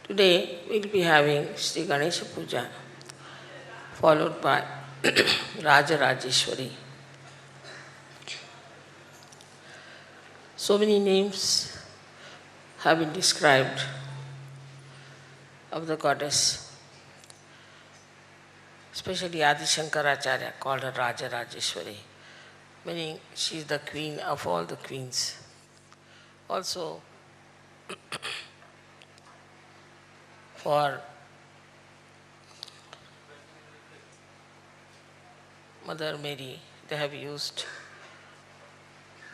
Today we'll be having Sri Ganesha Puja followed by Raja Rajeshwari. So many names have been described of the goddess, especially Adi Shankaracharya called her Raja Rajeshwari, meaning she is the queen of all the queens. Also, for Mother Mary, they have used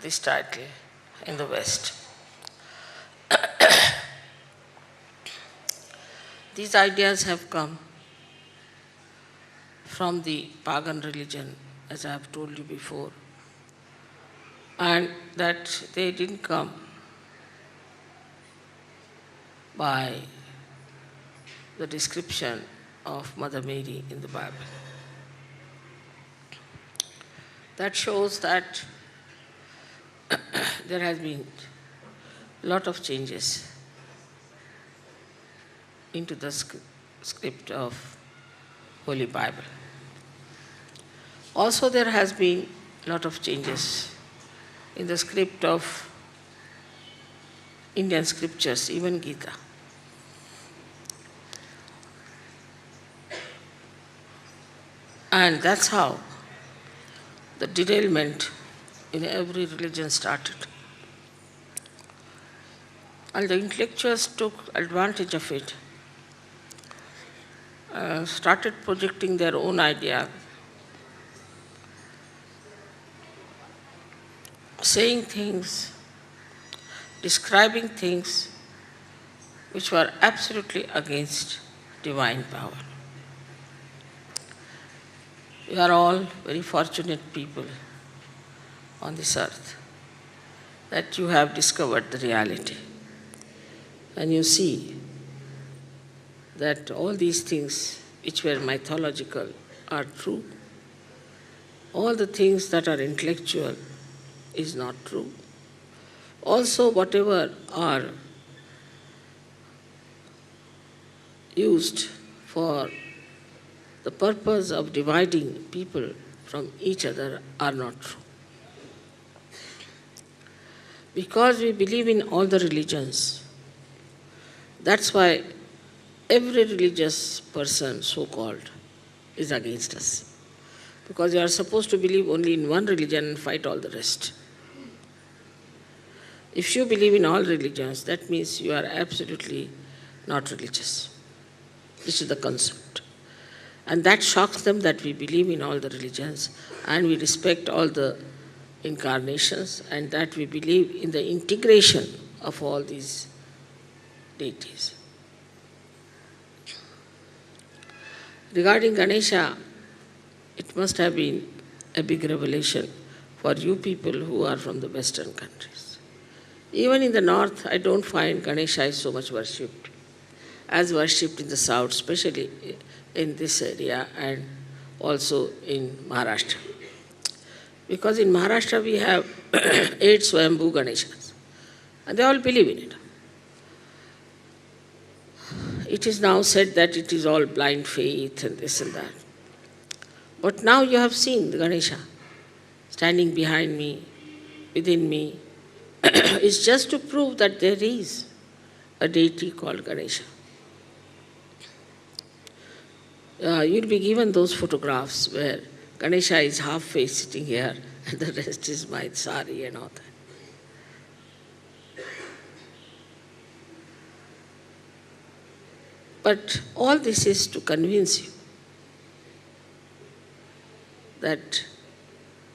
this title in the West. These ideas have come from the pagan religion, as I have told you before, and that they didn't come by the description of Mother Mary in the Bible. That shows that there has been a lot of changes into the script of Holy Bible. Also there has been a lot of changes in the script of Indian scriptures, even Gita. And that's how the derailment in every religion started. And the intellectuals took advantage of it, started projecting their own idea, saying things, describing things which were absolutely against divine power. We are all very fortunate people on this earth that you have discovered the reality. And you see that all these things which were mythological are true. All the things that are intellectual is not true. Also, whatever are used for the purpose of dividing people from each other are not true. Because we believe in all the religions, that's why every religious person, so-called, is against us. Because you are supposed to believe only in one religion and fight all the rest. If you believe in all religions, that means you are absolutely not religious. This is the concept. And that shocks them that we believe in all the religions and we respect all the incarnations and that we believe in the integration of all these deities. Regarding Ganesha, it must have been a big revelation for you people who are from the Western countries. Even in the North, I don't find Ganesha is so much worshipped as worshipped in the South, especially in this area and also in Maharashtra. Because in Maharashtra we have 8 Swayambhu Ganeshas and they all believe in it. It is now said that it is all blind faith and this and that. But now you have seen the Ganesha standing behind me, within me. It's just to prove that there is a deity called Ganesha. You'll be given those photographs where Ganesha is half-face sitting here and the rest is my sari and all that. But all this is to convince you that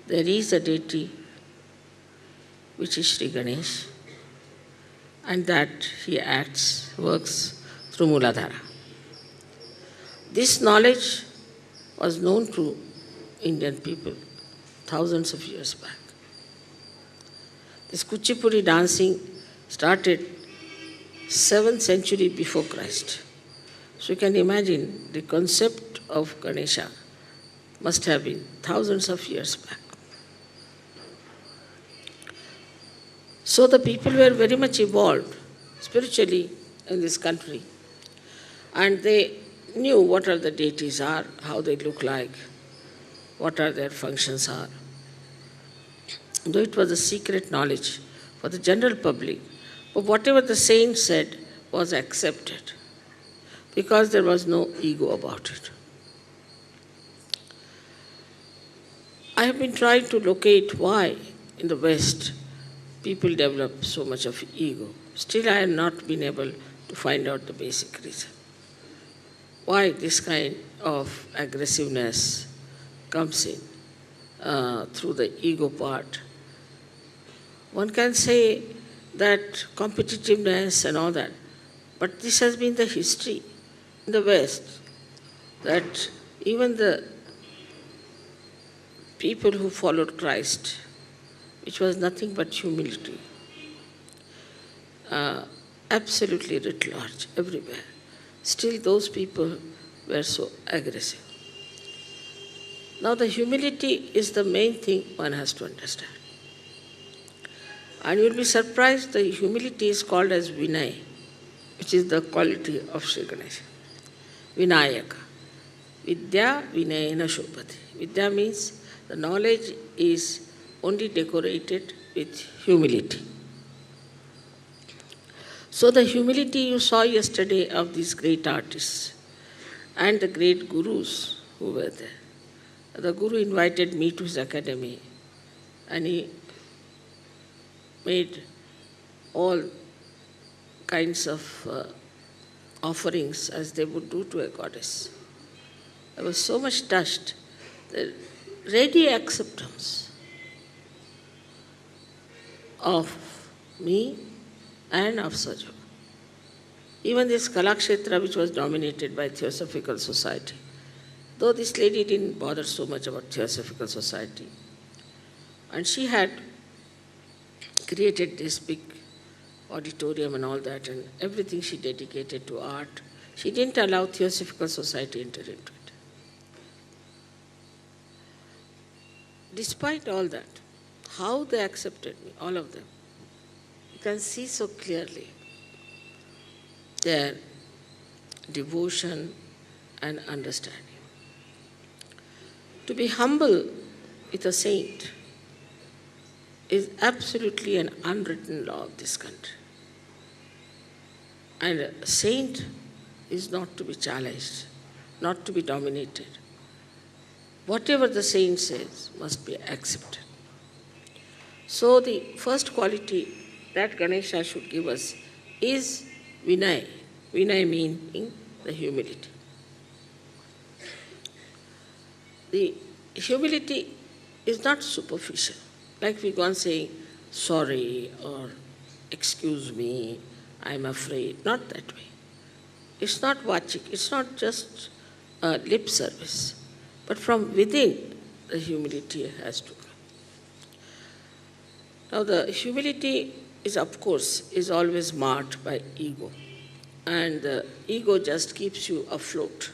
there is a deity which is Sri Ganesh and that he works through Mooladhara. This knowledge was known to Indian people thousands of years back. This Kuchipudi dancing started 7th century before Christ. So you can imagine the concept of Ganesha must have been thousands of years back. So the people were very much evolved spiritually in this country And they knew what are the deities are, how they look like, what are their functions are. Though it was a secret knowledge for the general public, but whatever the saint said was accepted because there was no ego about it. I have been trying to locate why in the West people develop so much of ego. Still, I have not been able to find out the basic reason. Why this kind of aggressiveness comes in through the ego part. One can say that competitiveness and all that, but this has been the history in the West, that even the people who followed Christ, which was nothing but humility, absolutely writ large, everywhere, still those people were so aggressive. Now the humility is the main thing one has to understand. And you will be surprised, the humility is called as Vinay, which is the quality of Sri Ganesha. Vinayaka. Vidya Vinayana Shobhati. Vidya means the knowledge is only decorated with humility. So the humility you saw yesterday of these great artists and the great gurus who were there. The guru invited me to his academy and he made all kinds of offerings as they would do to a goddess. I was so much touched. The ready acceptance of me and of Sajava. Even this Kalakshetra, which was dominated by Theosophical Society, though this lady didn't bother so much about Theosophical Society, and she had created this big auditorium and all that, and everything she dedicated to art. She didn't allow Theosophical Society enter into it. Despite all that, how they accepted me, all of them, you can see so clearly their devotion and understanding. To be humble with a saint is absolutely an unwritten law of this country. And a saint is not to be challenged, not to be dominated. Whatever the saint says must be accepted. So the first quality that Ganesha should give us is Vinay. Vinay meaning the humility. The humility is not superficial. Like we go on saying, sorry or excuse me, I'm afraid. Not that way. It's not vachik. It's not just lip service. But from within, the humility has to come. Now the humility is, of course, is always marked by ego. And the ego just keeps you afloat.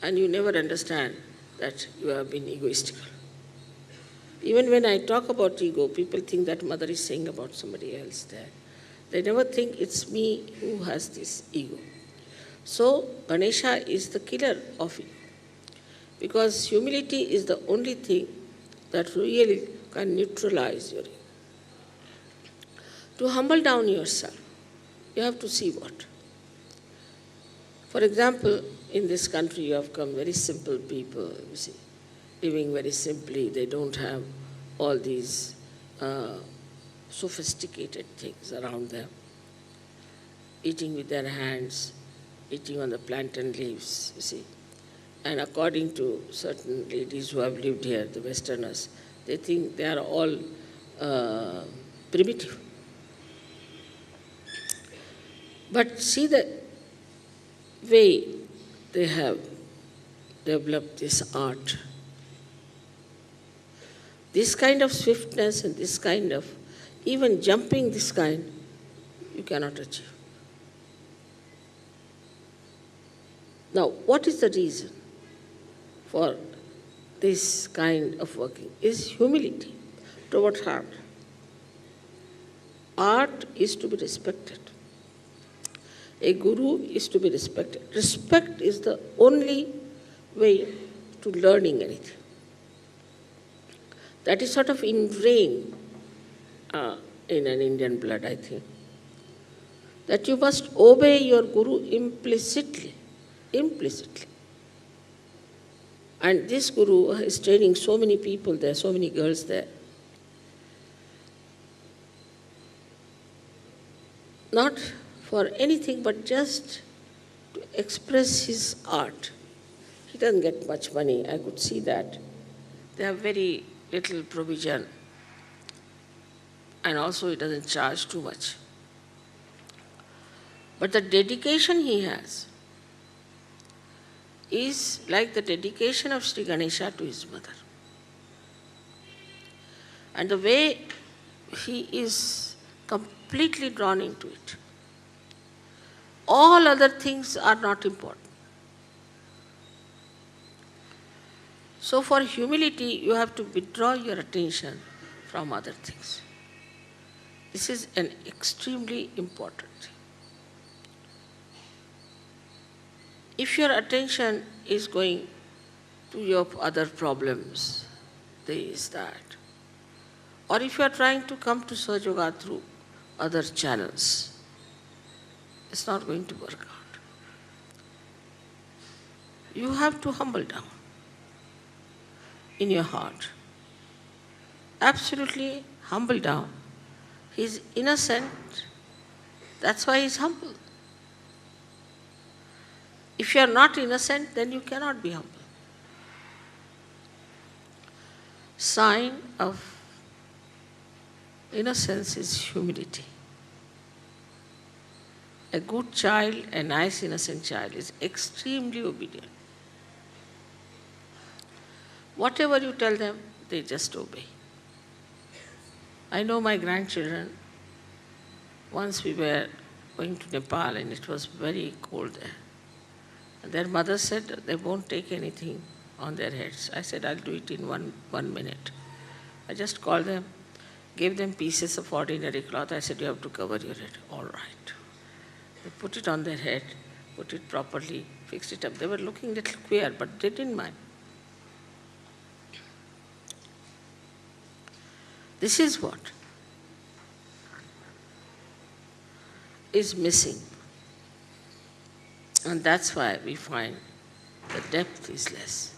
And you never understand that you have been egoistical. Even when I talk about ego, people think that mother is saying about somebody else there. They never think it's me who has this ego. So Ganesha is the killer of ego. Because humility is the only thing that really can neutralize your ego. To humble down yourself, you have to see what. For example, in this country you have come very simple people, you see, living very simply. They don't have all these sophisticated things around them. Eating with their hands, eating on the plantain leaves, you see. And according to certain ladies who have lived here, the Westerners, they think they are all primitive. But see the way they have developed this art. This kind of swiftness and this kind of, even jumping this kind, you cannot achieve. Now, what is the reason for this kind of working? Is humility towards art. Art is to be respected. A guru is to be respected. Respect is the only way to learning anything. That is sort of ingrained in an Indian blood, I think. That you must obey your guru implicitly. Implicitly. And this guru is training so many people there, so many girls there. Not for anything but just to express his art. He doesn't get much money, I could see that. They have very little provision. And also he doesn't charge too much. But the dedication he has is like the dedication of Sri Ganesha to his mother. And the way he is completely drawn into it. All other things are not important. So for humility, you have to withdraw your attention from other things. This is an extremely important thing. If your attention is going to your other problems, this, that, or if you are trying to come to Sahaja Yoga through other channels, it's not going to work out. You have to humble down in your heart. Absolutely humble down. He's innocent, that's why he's humble. If you are not innocent, then you cannot be humble. Sign of innocence is humility. A good child, a nice innocent child, is extremely obedient. Whatever you tell them, they just obey. I know my grandchildren, once we were going to Nepal and it was very cold there. And their mother said they won't take anything on their heads. I said, I'll do it in one minute. I just called them, gave them pieces of ordinary cloth. I said, you have to cover your head. All right. They put it on their head, put it properly, fixed it up. They were looking a little queer, but they didn't mind. This is what is missing. And that's why we find the depth is less.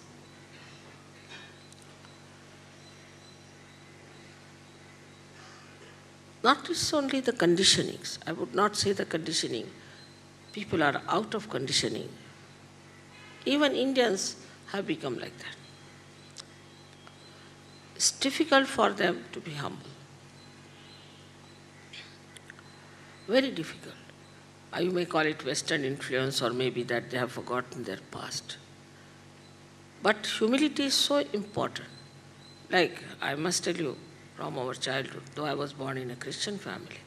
Not just only the conditionings. I would not say the conditioning. People are out of conditioning. Even Indians have become like that. It's difficult for them to be humble. Very difficult. You may call it Western influence, or maybe that they have forgotten their past. But humility is so important. Like, I must tell you, from our childhood, though I was born in a Christian family,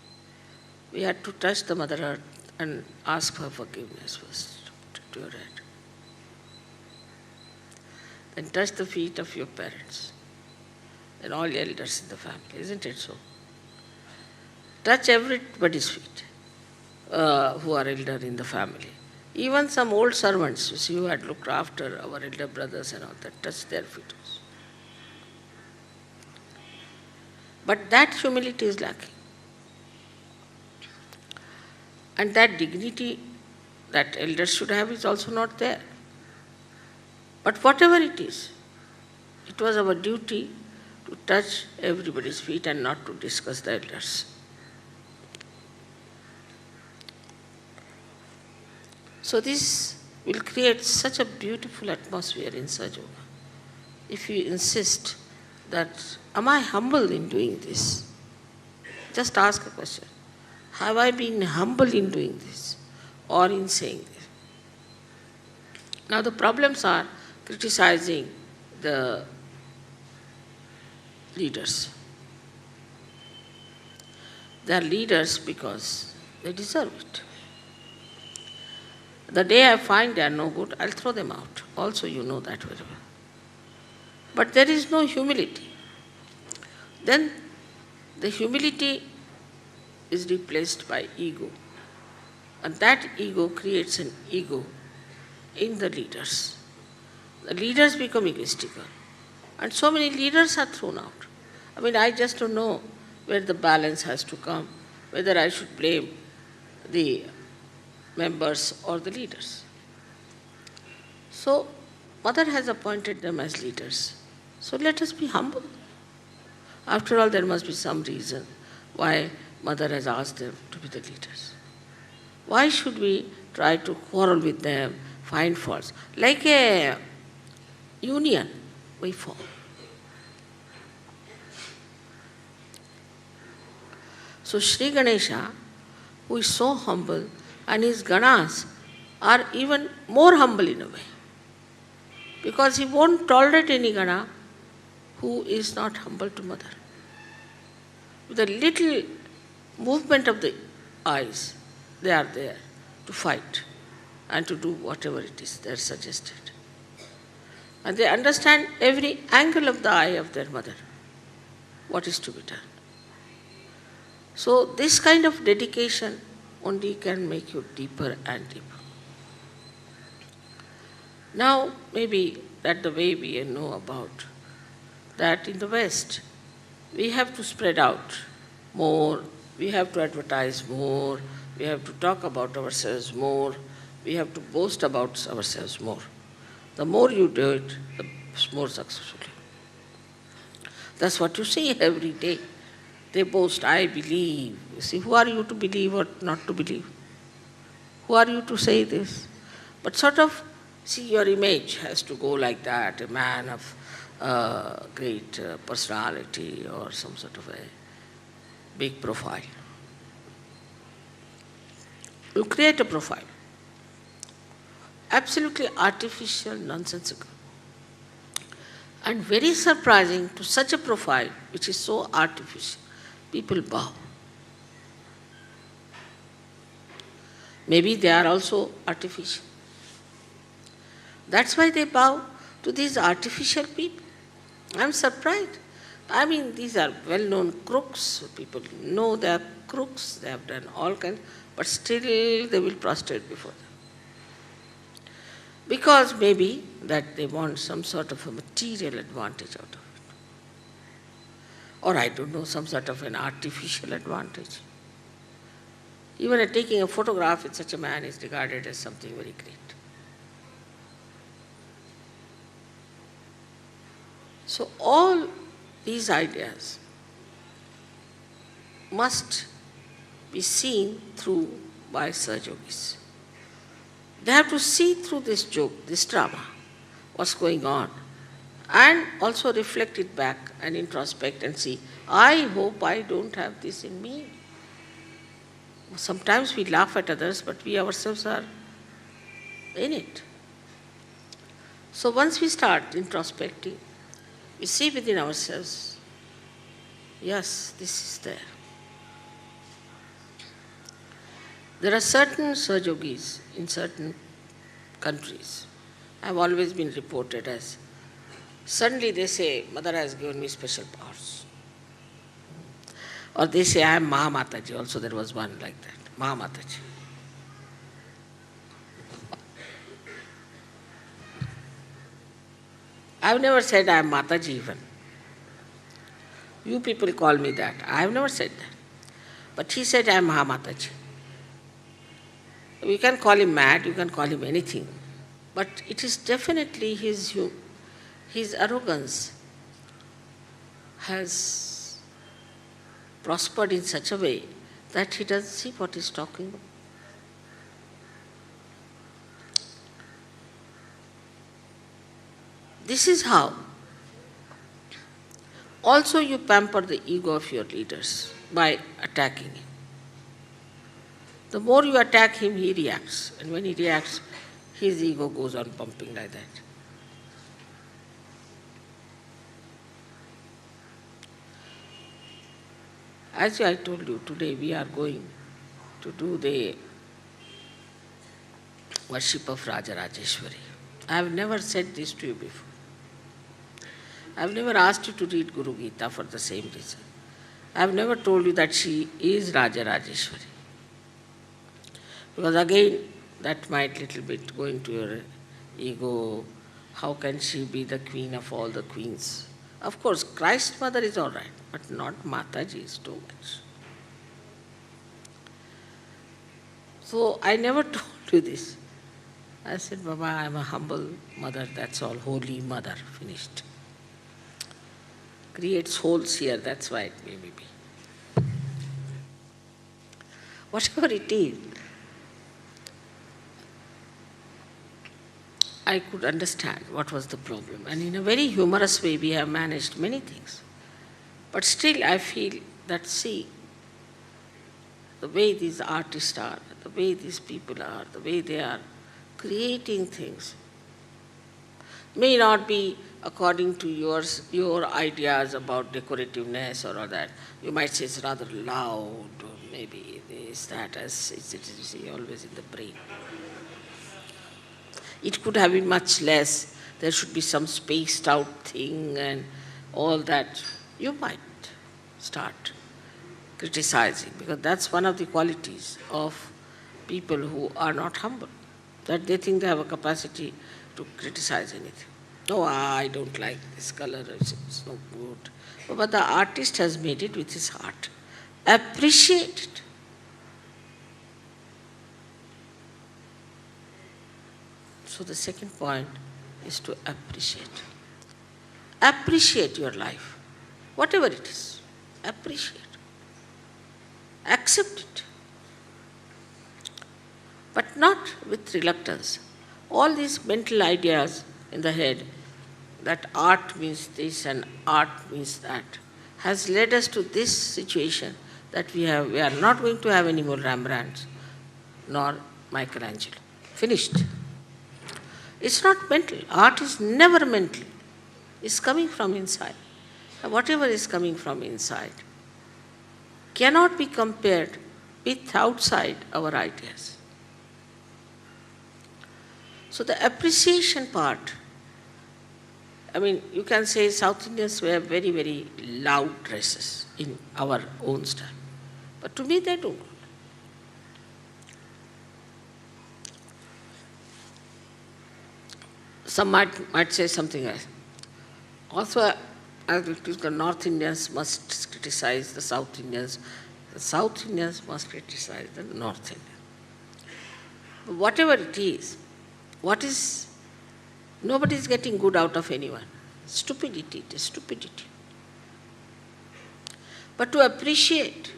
we had to touch the Mother Earth and ask for forgiveness first. Put it to your head. Then touch the feet of your parents and all elders in the family, isn't it so? Touch everybody's feet. Who are elder in the family. Even some old servants, you see, who had looked after our elder brothers and all that, touched their feet. But that humility is lacking. And that dignity that elders should have is also not there. But whatever it is, it was our duty to touch everybody's feet and not to discuss the elders. So this will create such a beautiful atmosphere in Sahaja Yoga. If you insist that, am I humble in doing this? Just ask a question. Have I been humble in doing this or in saying this? Now the problems are criticizing the leaders. They are leaders because they deserve it. The day I find they are no good, I'll throw them out. Also, you know that very well. But there is no humility. Then the humility is replaced by ego. And that ego creates an ego in the leaders. The leaders become egoistical. And so many leaders are thrown out. I mean, I just don't know where the balance has to come, whether I should blame the members or the leaders. So, Mother has appointed them as leaders. So let us be humble. After all, there must be some reason why Mother has asked them to be the leaders. Why should we try to quarrel with them, find faults? Like a union, we form. So Sri Ganesha, who is so humble, and his Ganas are even more humble in a way, because he won't tolerate any Gana who is not humble to Mother. With a little movement of the eyes, they are there to fight and to do whatever it is they are suggested. And they understand every angle of the eye of their mother, what is to be done. So this kind of dedication only can make you deeper and deeper. Now, maybe that the way we know about that in the West, we have to spread out more, we have to advertise more, we have to talk about ourselves more, we have to boast about ourselves more. The more you do it, the more successfully. That's what you see every day. They boast, I believe. You see, who are you to believe or not to believe? Who are you to say this? But sort of, see, your image has to go like that, a man of great personality or some sort of a big profile. You create a profile. Absolutely artificial, nonsensical. And very surprising, to such a profile, which is so artificial, people bow. Maybe they are also artificial. That's why they bow to these artificial people. I'm surprised. I mean, these are well-known crooks. People know they are crooks. They have done all kinds, but still they will prostrate before them. Because maybe that they want some sort of a material advantage out of it. Or I don't know, some sort of an artificial advantage. Even taking a photograph with such a man is regarded as something very great. So all these ideas must be seen through by Sahajogis. They have to see through this joke, this drama, what's going on, and also reflect it back and introspect and see, I hope I don't have this in me. Sometimes we laugh at others, but we ourselves are in it. So once we start introspecting, we see within ourselves, yes, this is there. There are certain Sahajogis in certain countries have always been reported as, suddenly they say, Mother has given me special powers. Or they say, I am Mahamataji. Also there was one like that, Mahamataji. I have never said I am Mataji even. You people call me that. I have never said that. But he said I am Mahamataji. We can call him mad, you can call him anything. But it is definitely his arrogance has prospered in such a way that he doesn't see what he's talking about. This is how also you pamper the ego of your leaders by attacking him. The more you attack him, he reacts. And when he reacts, his ego goes on pumping like that. As I told you, today we are going to do the worship of Raja Rajeshwari. I have never said this to you before. I have never asked you to read Guru Gita for the same reason. I have never told you that she is Raja Rajeshwari. Because again, that might little bit go into your ego. How can she be the queen of all the queens? Of course, Christ Mother is all right, but not Mataji is too much. So I never told you this. I said, Baba, I am a humble mother, that's all, holy mother, finished. Creates holes here, that's why it may be. Whatever it is, I could understand what was the problem. And in a very humorous way, we have managed many things. But still, I feel that, see, the way these artists are, the way these people are, the way they are creating things, may not be according to your ideas about decorativeness or all that. You might say it's rather loud, or maybe this, that, as it is always in the brain. It could have been much less. There should be some spaced out thing and all that. You might start criticizing, because that's one of the qualities of people who are not humble, that they think they have a capacity to criticize anything. No, I don't like this color, it's no good. But the artist has made it with his heart. Appreciate it. So the second point is to appreciate. Appreciate your life, whatever it is. Appreciate. Accept it. But not with reluctance. All these mental ideas in the head, that art means this and art means that, has led us to this situation that we are not going to have any more Rembrandts nor Michelangelo. Finished. It's not mental. Art is never mental. It's coming from inside. And whatever is coming from inside cannot be compared with outside our ideas. So the appreciation part, I mean, you can say South Indians wear very, very loud dresses in our own style. But to me, they don't. Some might say something else. Also, the North Indians must criticize the South Indians. The South Indians must criticize the North Indians. But whatever it is, nobody is getting good out of anyone. Stupidity, it is stupidity. But to appreciate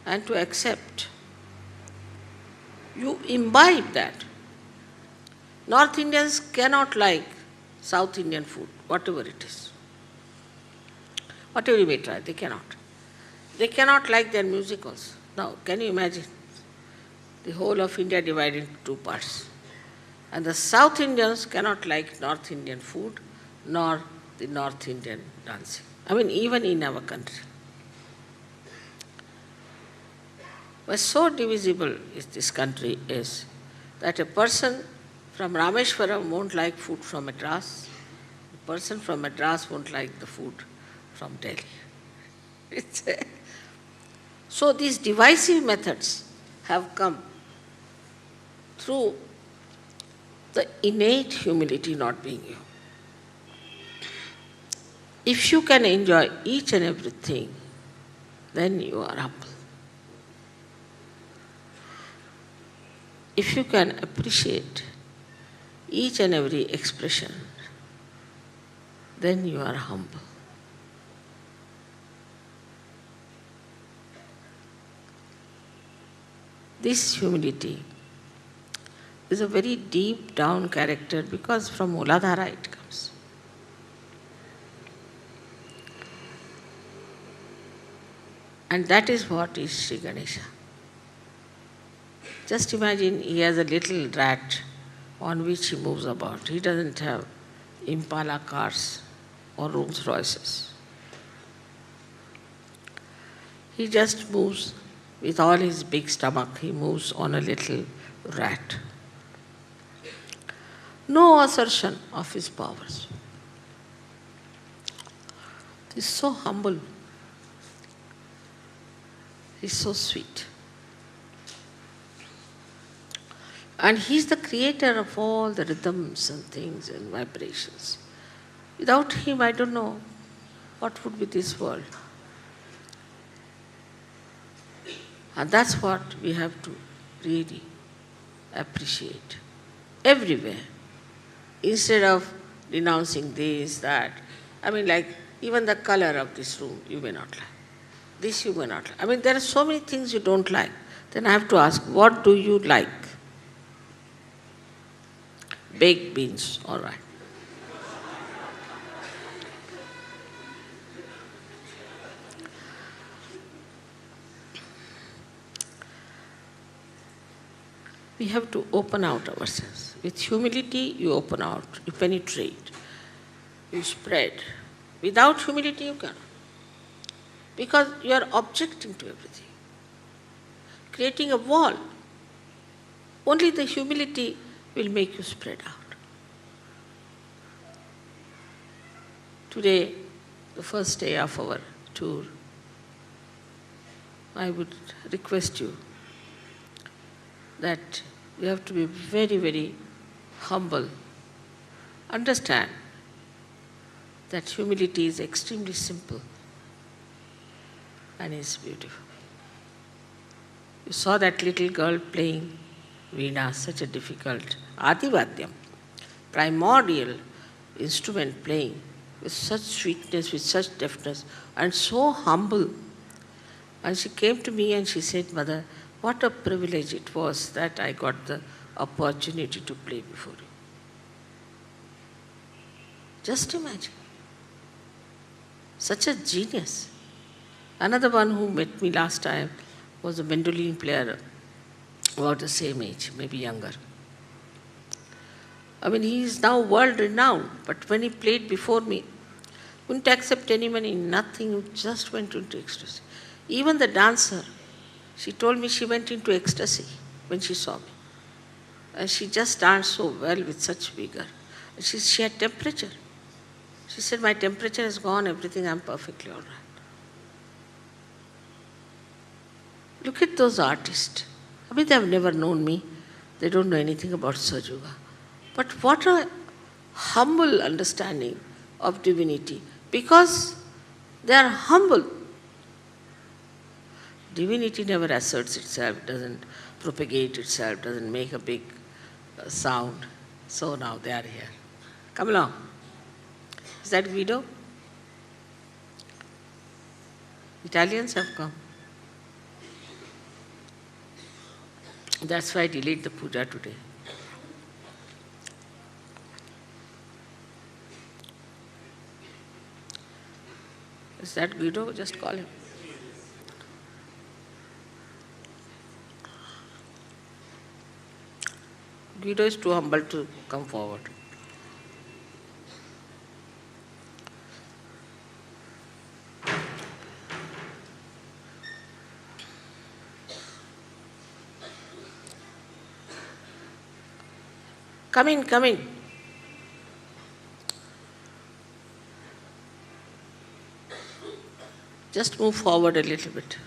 and to accept, you imbibe that. North Indians cannot like South Indian food, whatever it is. Whatever you may try, they cannot. They cannot like their musicals. Now, can you imagine? The whole of India divided into two parts. And the South Indians cannot like North Indian food, nor the North Indian dancing. I mean, even in our country. But so divisible is this country is that a person from Rameshwaram won't like food from Madras, a person from Madras won't like the food from Delhi. So these divisive methods have come through the innate humility not being you. If you can enjoy each and everything, then you are humble. If you can appreciate each and every expression, then you are humble. This humility is a very deep down character, because from Muladhara it comes. And that is what is Sri Ganesha. Just imagine he has a little rat on which he moves about. He doesn't have Impala cars or Rolls Royces. He just moves with all his big stomach, he moves on a little rat. No assertion of his powers. He's so humble. He's so sweet. And he's the creator of all the rhythms and things and vibrations. Without him, I don't know what would be this world. And that's what we have to really appreciate everywhere. Instead of denouncing this, that. I mean, like, even the color of this room, you may not like. This you may not like. I mean, there are so many things you don't like. Then I have to ask, what do you like? Baked beans, all right. We have to open out ourselves. With humility, you open out, you penetrate, you spread. Without humility, you cannot. Because you are objecting to everything, creating a wall. Only the humility will make you spread out. Today, the first day of our tour, I would request you that you have to be very, very humble. Understand that humility is extremely simple and is beautiful. You saw that little girl playing veena, such a difficult adivadyam, primordial instrument playing with such sweetness, with such deftness, and so humble. And she came to me and she said, Mother, what a privilege it was that I got the opportunity to play before you. Just imagine. Such a genius. Another one who met me last time was a mandolin player, about the same age, maybe younger. I mean, he is now world renowned, but when he played before me, wouldn't accept any money, nothing, just went into ecstasy. Even the dancer, she told me she went into ecstasy when she saw me. And she just danced so well with such vigor. She had temperature. She said, my temperature has gone, everything, I'm perfectly all right. Look at those artists. I mean, they have never known me. They don't know anything about Sahaja. But what a humble understanding of divinity. Because they are humble. Divinity never asserts itself, doesn't propagate itself, doesn't make a big sound. So now they are here. Come along. Is that Guido? Italians have come. That's why I delayed the puja today. Is that Guido? Just call him. Guido is too humble to come forward. Come in, come in. Just move forward a little bit.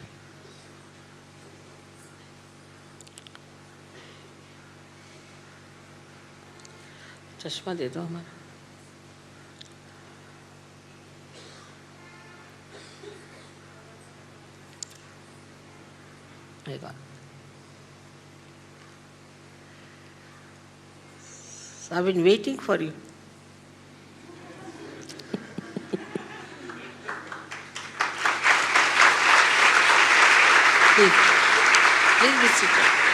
चश्मा दे दो हमारा. So I've been waiting for you. Please be seated.